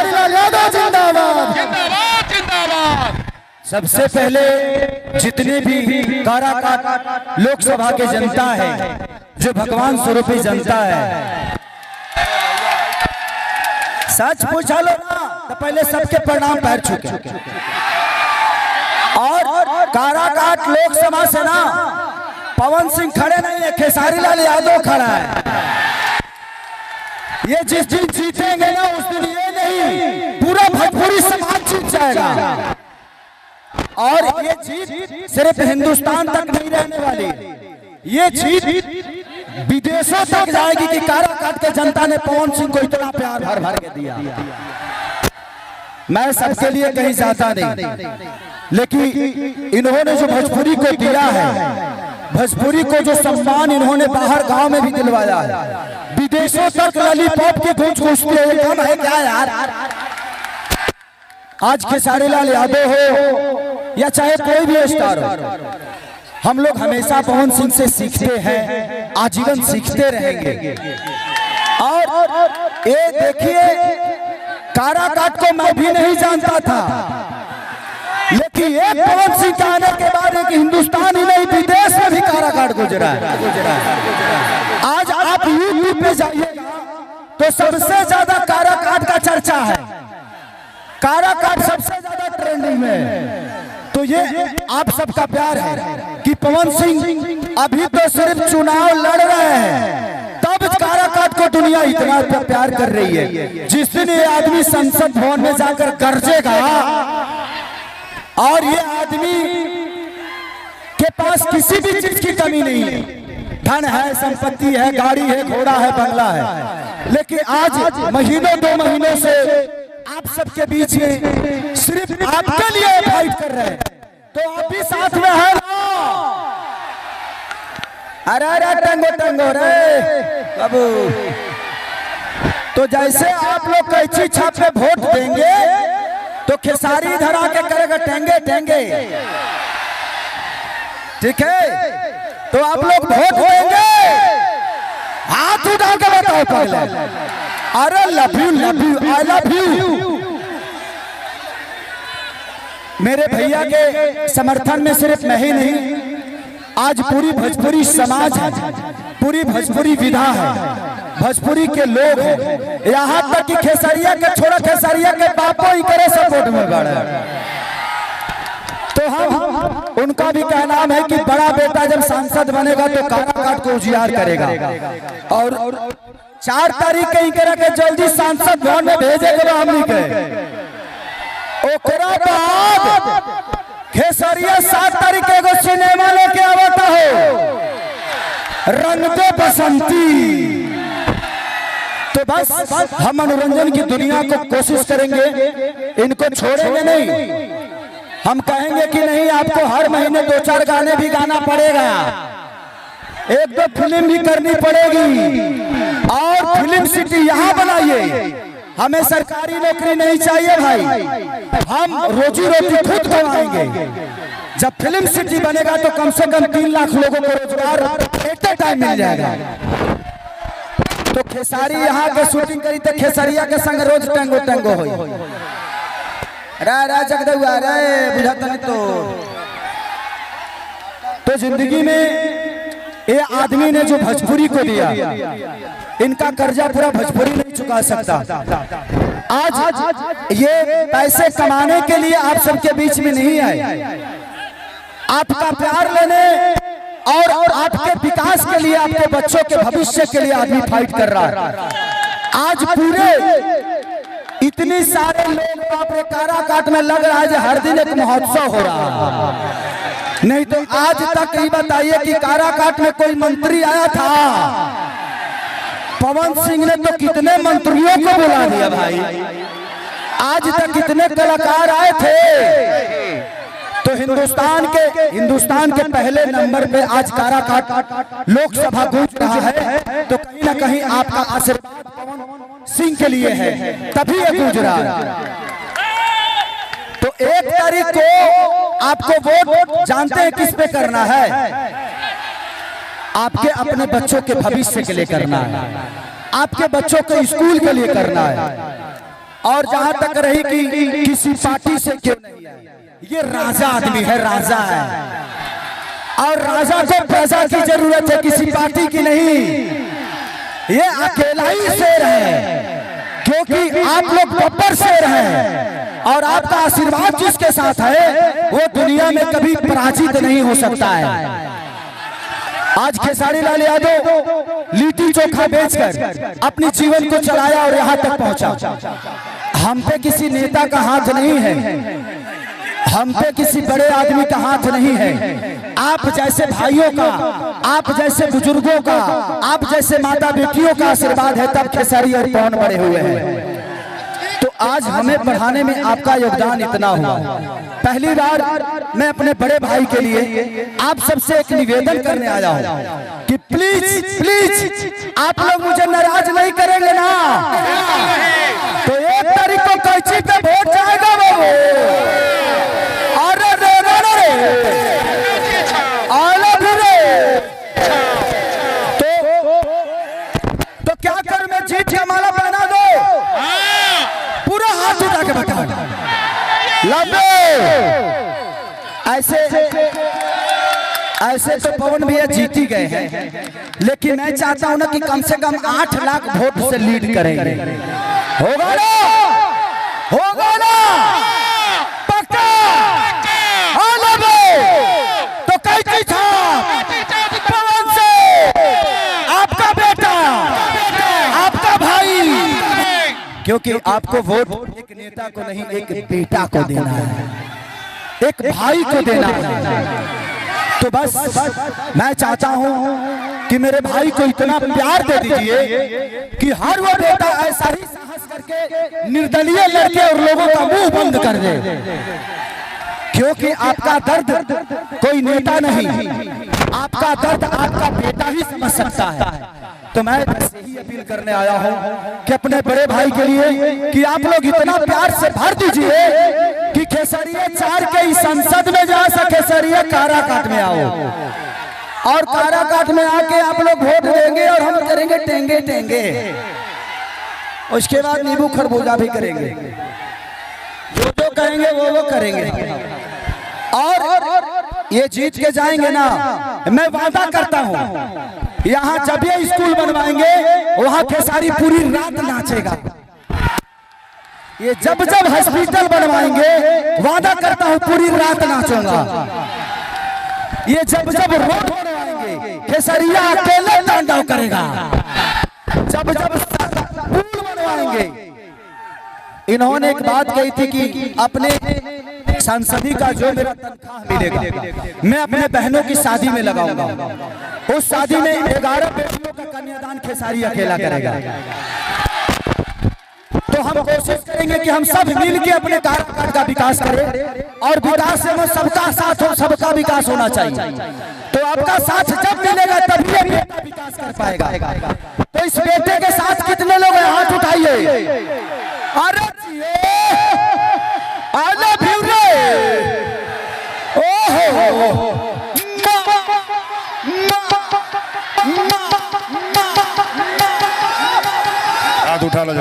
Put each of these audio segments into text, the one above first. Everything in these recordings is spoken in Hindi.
खेसारी लाल यादव जिंदाबाद। जिंदाबाद जिंदाबाद। सबसे पहले जितने भी काराकाट लोकसभा के जनता है, जो भगवान स्वरूपी जनता है, सच पूछा लो ना तो पहले सबके प्रणाम पैर छूके। और काराकाट लोकसभा से ना पवन सिंह खड़े नहीं है, खेसारी लाल यादव खड़ा है। ये जिस दिन जीतेंगे ना उस दिन ये नहीं पूरा भोजपुरी समाज जीत जाएगा। और ये जीत सिर्फ हिंदुस्तान तक नहीं रहने वाली, ये जीत विदेशों तक जाएगी कि काराकाट के जनता ने पवन सिंह को इतना प्यार भर भर के दिया। मैं सबके लिए कहीं जाता नहीं, लेकिन इन्होंने जो भोजपुरी को दिया है, भोजपुरी को जो सम्मान इन्होंने बाहर गांव में भी दिलवाया है, विदेशों तक लॉलीपॉप की गूंज गूंजती है। ये काम है क्या यार? आज खेसारी लाल यादव हो या चाहे कोई भी स्टार हो, हम लोग हमेशा पवन सिंह से सीखते हैं, आजीवन सीखते रहेंगे। और ये देखिए, काराकाट को मैं भी नहीं जानता था, लेकिन ये पवन सिंह के आने के बाद एक हिंदुस्तान ही नहीं विदेश में भी काराकाट गुजरा है। आज आप यूट्यूब पे जाइएगा तो सबसे ज्यादा काराकाट का चर्चा है, काराकाट सबसे ज्यादा ट्रेंडिंग में। तो ये आप सबका प्यार है कि पवन सिंह अभी तो सिर्फ चुनाव लड़ रहे हैं, तब काराकाट को दुनिया इतना प्यार कर रही है। जिस दिन ये आदमी संसद भवन में जाकर गरजेगा और ये आदमी के पास किसी भी चीज की कमी नहीं है, धन है, संपत्ति है, गाड़ी है, घोड़ा है, बंगला है, लेकिन आज महीनों 2 महीनों से आप सबके बीच में सिर्फ आपके लिए फाइट कर रहे हैं, तो आप भी साथ में है ना? अरे अरे टंगो टंगो रे बाबू। तो जैसे आप लोग कैची छाप में वोट देंगे तो खेसारी धरा के करेगा टेंगे टेंगे, ठीक है? तो आप लोग वोट देंगे, हाथ उठा के बताओ पहले। अरे love you I love you. मेरे भैया के समर्थन में सिर्फ मैं ही नहीं, आज पूरी भोजपुरी समाज है, पूरी भोजपुरी विधा है, भोजपुरी के लोग हैं, यहाँ तक कि खेसरिया के छोड़ा खेसरिया के बापों ही करे सपोर्ट में बढ़े। तो हम उनका भी कहना है कि बड़ा बेटा जब सांसद बनेगा तो काराकाट को उजियार करेगा। और 4 तारीख के करा के जल्दी सांसद भवन में भेजेगा हमनी के। ओकरा बाद खेसरिया 7 तारीख के एगो सिनेमा लेके आवता हो, रंग दे बसंती। तो बस हम मनोरंजन की दुनिया को कोशिश करेंगे, इनको छोड़ेंगे नहीं। हम कहेंगे कि नहीं, आपको हर महीने 2-4 गाने भी गाना पड़ेगा, 1-2 फिल्म भी करनी पड़ेगी, और फिल्म सिटी यहाँ बनाइए। हमें सरकारी नौकरी नहीं चाहिए भाई, हम रोजी रोटी खुद कमाएंगे। जब फिल्म सिटी बनेगा तो कम से कम 3 लाख लोगों को रोजगार एट ए टाइम मिल जाएगा। तो खेसारी यहाँ के शूटिंग करी तो खेसरिया के संग रोज टेंगो टेंगो होई। रा जगदुआ रे बुझाता नहीं तो जिंदगी में ये आदमी ने जो भोजपुरी को दिया, इनका कर्जा पूरा भोजपुरी नहीं चुका सकता। आज ये पैसे कमाने के लिए आप सबके बीच में नहीं आए, आपका प्यार लेने और आपके विकास के लिए, आपके बच्चों के भविष्य के लिए आदमी फाइट कर रहा है। आज पूरे इतनी सारे लोग बापरे काराकाट में लग रहा है हर दिन एक महोत्सव हो रहा है। नहीं तो आज तक ये बताइए कि काराकाट में कोई मंत्री आया था? पवन सिंह ने तो कितने मंत्रियों को बुला दिया भाई, आज तक कितने कलाकार आए थे। तो हिंदुस्तान के पहले नंबर पे आज काराकाट लोकसभा गूंज रहा है, तो कहीं ना कहीं आपका आशीर्वाद पवन सिंह के लिए है, तभी ये गूंज रहा है। तो 1 तारीख को आपको वोट जानते हैं किस पे करना है? आपके अपने बच्चों के भविष्य के लिए करना है, आपके बच्चों के स्कूल के लिए करना है। और जहां तक रही कि किसी पार्टी से क्यों नहीं है, ये राजा आदमी है, राजा है। और राजा को प्रजा की जरूरत है, किसी पार्टी की नहीं। ये अकेला ही शेर है, क्योंकि आप लोग बब्बर शेर हैं और आपका आशीर्वाद जिसके साथ है वो दुनिया में कभी पराजित नहीं हो सकता है। आज खेसारी लाल यादव लिट्टी चोखा बेचकर अपने जीवन को चलाया और यहाँ तक पहुंचा। हम पे किसी नेता का हाथ नहीं है, हम पे किसी बड़े आदमी का हाथ नहीं है। आप जैसे भाइयों का, आप जैसे बुजुर्गों का, आप जैसे माता बेटियों का आशीर्वाद है, तब खेसारी और पवन बड़े हुए हैं। तो आज हमें बढ़ाने में आपका योगदान इतना हुआ। पहली बार मैं अपने बड़े भाई के लिए आप सबसे एक निवेदन करने आया हूं कि प्लीज प्लीज आप लोग मुझे नाराज नहीं करेंगे ना। तो 1 तारीख को कैंची पे वोट जाएगा बाबू। अरे रे रे रे तो क्या कर, मैं जीत के माला पहना दो, पूरा हाथ उठा के बैठा लंबे। ऐसे तो पवन भैया जीत ही गए हैं, लेकिन मैं चाहता हूं ना कि कम से कम 8 लाख वोट से लीड करेंगे। होगा ना, होगा ना, पक्का। तो कैसी था पवन से आपका बेटा, आपका भाई, क्योंकि आपको वोट एक नेता को नहीं, एक बेटा को देना है, एक भाई को देना है। तो बस मैं चाहता हूं कि मेरे भाई को इतना प्यार दे दीजिए कि हर वो बेटा ऐसा ही साहस करके निर्दलीय लड़के और लोगों का मुंह बंद कर दे, क्योंकि आपका दर्द कोई नेता नहीं, आपका दर्द आपका बेटा ही समझ सकता है। तो मैं यही अपील करने आया हूं कि अपने बड़े भाई के लिए कि आप लोग इतना प्यार से भर दीजिए कि खेसरिया 4 के इस संसद में जा सके, खेसरिया काराकाट में आओ और काराकाट में आके आप लोग वोट देंगे और हम करेंगे टेंगे टेंगे। उसके बाद नींबू खरबूजा भी करेंगे, जो कहेंगे वो करेंगे। और ये जीत के जाएंगे ना, मैं वादा करता हूं यहाँ जब ये स्कूल बनवाएंगे वहां खेसारी पूरी रात नाचेगा। ये जब जब हॉस्पिटल बनवाएंगे वादा करता हूं पूरी रात नाचूंगा। ये जब जब रोड बनवाएंगे खेसरिया अकेले तांडव करेगा। जब जब पुल बनवाएंगे, इन्होंने एक बात कही थी कि अपने सांसदी का जो मेरा तनख्वाह मिलेगा मैं अपने बहनों की शादी में लगाऊंगा। उस शादी में 11 बेटियों का कन्यादान खेसारी अकेला करेगा। तो हम कोशिश करेंगे कि हम सब मिल के अपने काराकाट का विकास करें, और विकास में सबका साथ हो, सबका विकास होना चाहिए। तो आपका साथ जब मिलेगा तभी ये बेटा विकास कर पाएगा। तो इस बेटे के साथ कितने लोग हैं, हाथ उठाइए। अरे आई लव यू रे, ओहो हाथ उठा लो,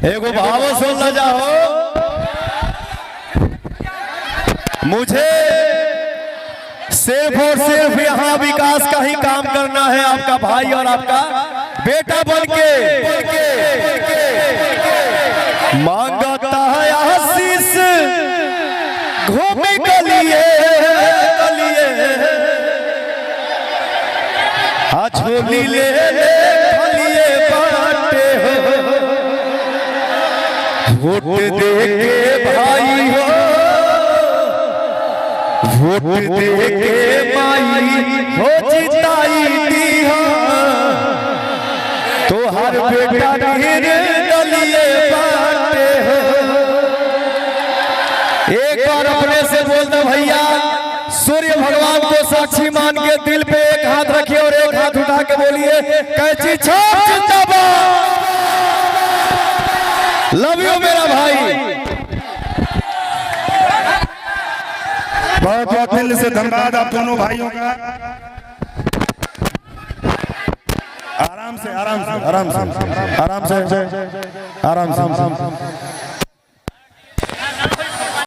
एगो भाव सुन ल जाओ। मुझे सिर्फ और सिर्फ यहाँ विकास का ही काम करना है, आपका भाई और आपका बेटा बनके मांगता है आशीष घूमने के लिए झोली ले बाटे हो, वोट दे के भाई हो, वोट दे के माई हो, जिताई दी हो तो हर बेटा निर्दलीय बाटे हो। एक बार अपने से बोल दो भैया, सूर्य भगवान को साक्षी मान के दिल पे एक हाथ रखिए और एक हाथ उठा के बोलिए कैची छाप जिंदाबाद। लव यू मेरा भाई। बहुत बहुत दिल से धन्यवाद आप दोनों भाइयों का। आराम से आराम से आराम से आराम से आराम से